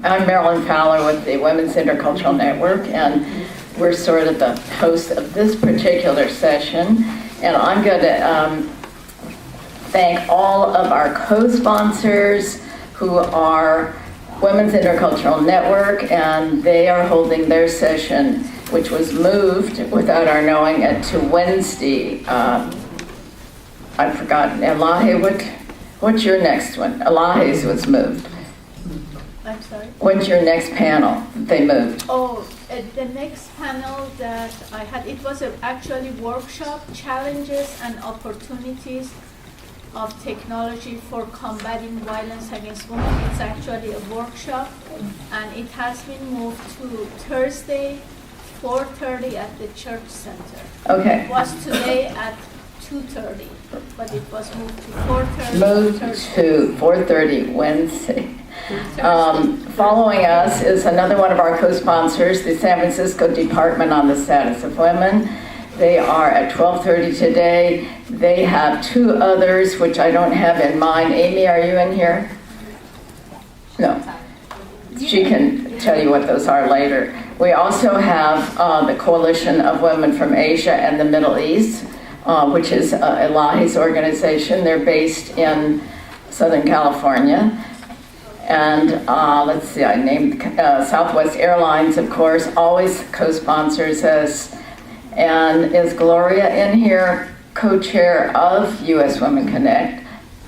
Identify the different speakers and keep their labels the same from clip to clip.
Speaker 1: I'm Marilyn Fowler with the Women's Intercultural Network, and we're sort of the host of this particular session. And I'm going to thank all of our co-sponsors who are Women's Intercultural Network, and they are holding their session, which was moved without our knowing it, to Wednesday. I've forgotten. Elahi, what's your next one? Elahi's was moved.
Speaker 2: I'm sorry?
Speaker 1: When's your next panel that they moved?
Speaker 2: Oh, the next panel that I had, it was actually workshop, challenges and opportunities of technology for combating violence against women. It's actually a workshop, and it has been moved to Thursday, 4:30 at the church center.
Speaker 1: Okay.
Speaker 2: It was today at 2:30, but it was moved to 4:30.
Speaker 1: Moved to 4:30 Wednesday. Following us is another one of our co-sponsors, the San Francisco Department on the Status of Women. They are at 12:30 today. They have two others, which I don't have in mind. Amy, are you in here? No. She can tell you what those are later. We also have the Coalition of Women from Asia and the Middle East, which is Elahi's organization. They're based in Southern California. And let's see, I named Southwest Airlines, of course, always co-sponsors us. And is Gloria in here, co-chair of U.S. Women Connect?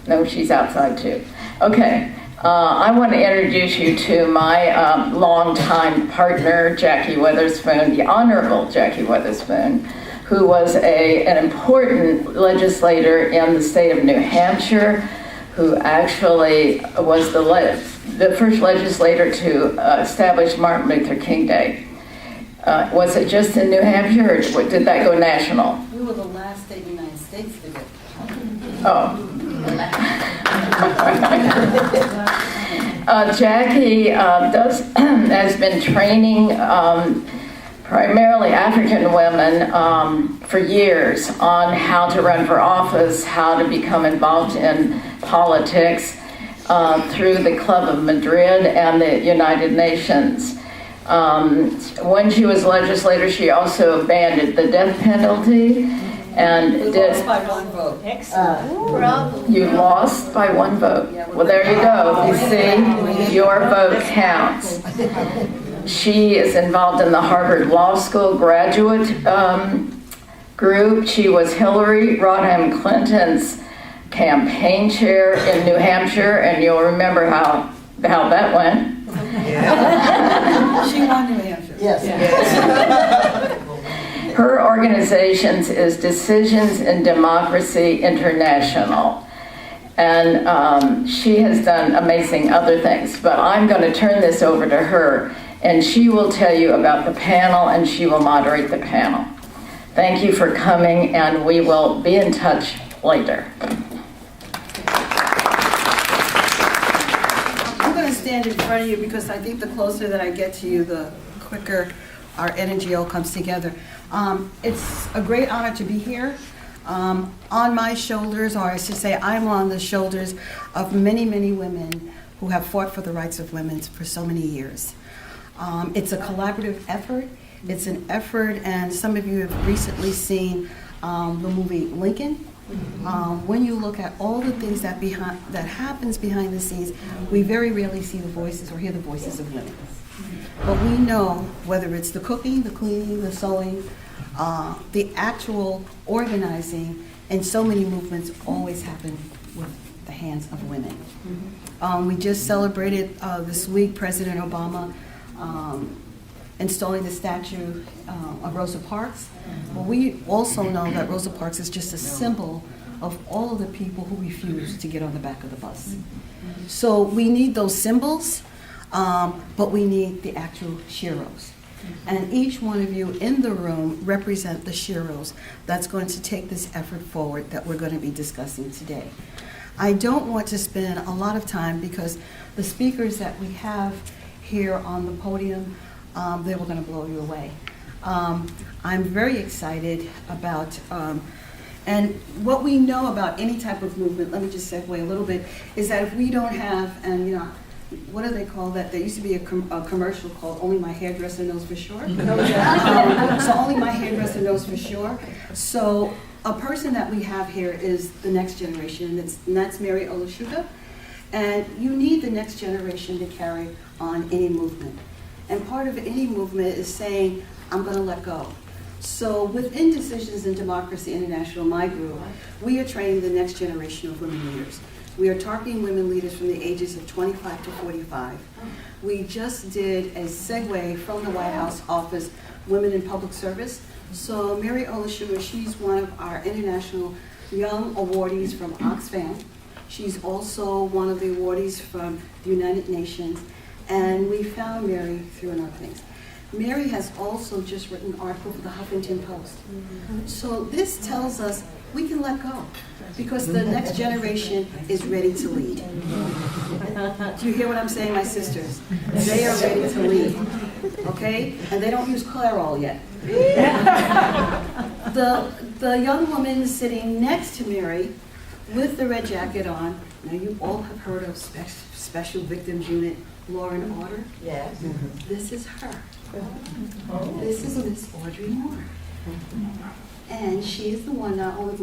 Speaker 1: No, she's outside too. Okay, I want to introduce you to my longtime partner, Jackie Witherspoon, the Honorable Jackie Witherspoon, who was an important legislator in the state of New Hampshire, who actually was the first legislator to establish Martin Luther King Day. Was it just in New Hampshire, or did that go national?
Speaker 3: We were the last state in the United States to get it.
Speaker 1: Oh. Jackie has been training primarily African women for years on how to run for office, how to become involved in politics through the Club of Madrid and the United Nations. When she was legislator, she also abandoned the death penalty and
Speaker 3: Lost by one vote.
Speaker 2: Excellent.
Speaker 1: You lost by one vote. Well, there you go. You see, your vote counts. She is involved in the Harvard Law School graduate group. She was Hillary Rodham Clinton's campaign chair in New Hampshire, and you'll remember how that went.
Speaker 3: Yeah. She won New Hampshire.
Speaker 1: Yes. Her organization is Decisions in Democracy International, and she has done amazing other things, but I'm going to turn this over to her, and she will tell you about the panel, and she will moderate the panel. Thank you for coming, and we will be in touch later.
Speaker 3: I'm going to stand in front of you because I think the closer that I get to you, the quicker our energy all comes together. It's a great honor to be here. On my shoulders, or I should say I'm on the shoulders of many, many women who have fought for the rights of women for so many years. It's a collaborative effort. It's an effort, and some of you have recently seen the movie Lincoln. When you look at all the things that happens behind the scenes, we very rarely see the voices or hear the voices of women. But we know whether it's the cooking, the cleaning, the sewing, the actual organizing, and so many movements always happen with the hands of women. We just celebrated this week President Obama installing the statue of Rosa Parks. Well, we also know that Rosa Parks is just a symbol of all of the people who refuse to get on the back of the bus. So we need those symbols, but we need the actual sheroes. And each one of you in the room represent the sheroes that's going to take this effort forward that we're going to be discussing today. I don't want to spend a lot of time because the speakers that we have here on the podium, they were going to blow you away. I'm very excited about, and what we know about any type of movement, let me just segue a little bit, is that if we don't have, and what do they call that? There used to be a commercial called "Only My Hairdresser Knows for Sure." So only my hairdresser knows for sure. So a person that we have here is the next generation, and that's Mary Olashuga. And you need the next generation to carry on any movement. And part of any movement is saying, I'm going to let go. So within Decisions in Democracy International, my group, we are training the next generation of women leaders. We are targeting women leaders from the ages of 25 to 45. We just did a segue from the White House office, Women in Public Service. So Mary Olashuga, she's one of our international young awardees from Oxfam. She's also one of the awardees from the United Nations. And we found Mary through another things. Mary has also just written an article for the Huffington Post. So this tells us we can let go because the next generation is ready to lead. Do you hear what I'm saying, my sisters? They are ready to lead, okay? And they don't use Clairol yet. The young woman sitting next to Mary with the red jacket on, now you all have heard of Special Victims Unit, Law and Order?
Speaker 4: Yes.
Speaker 3: This is her. This is Miss Audrey Moore. And she is the one not only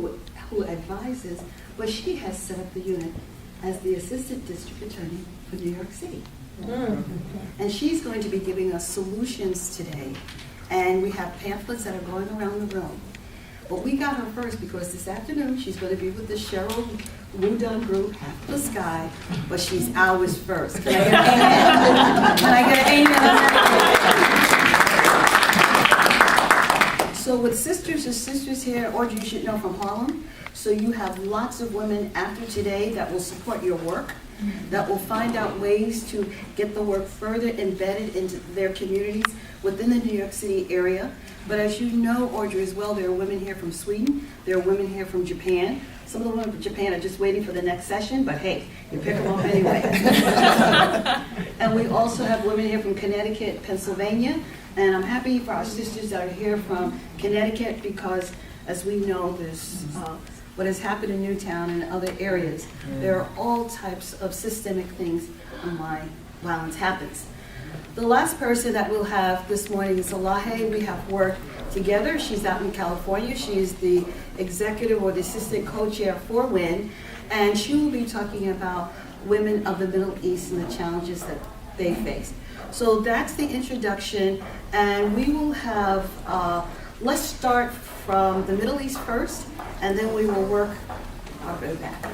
Speaker 3: who advises, but she has set up the unit as the Assistant District Attorney for New York City. And she's going to be giving us solutions today. And we have pamphlets that are going around the room. But we got her first because this afternoon she's going to be with the Cheryl Wudun group, Half the Sky, but she's ours first. Can I get an amen? Can I get an amen? So with Sisters and Sisters here, Audrey, you should know from Harlem. So you have lots of women after today that will support your work, that will find out ways to get the work further embedded into their communities within the New York City area. But as you know, Audrey, as well, there are women here from Sweden, there are women here from Japan. Some of the women from Japan are just waiting for the next session, but hey, you pick them up anyway. And we also have women here from Connecticut, Pennsylvania, and I'm happy for our sisters that are here from Connecticut because, as we know, there's what has happened in Newtown and other areas. There are all types of systemic things on why violence happens. The last person that we'll have this morning is Elahe. We have worked together. She's out in California. She is the executive or the assistant co-chair for WIN, and she will be talking about women of the Middle East and the challenges that they face. So that's the introduction, and we will have, let's start from the Middle East first, and then we will work our way back.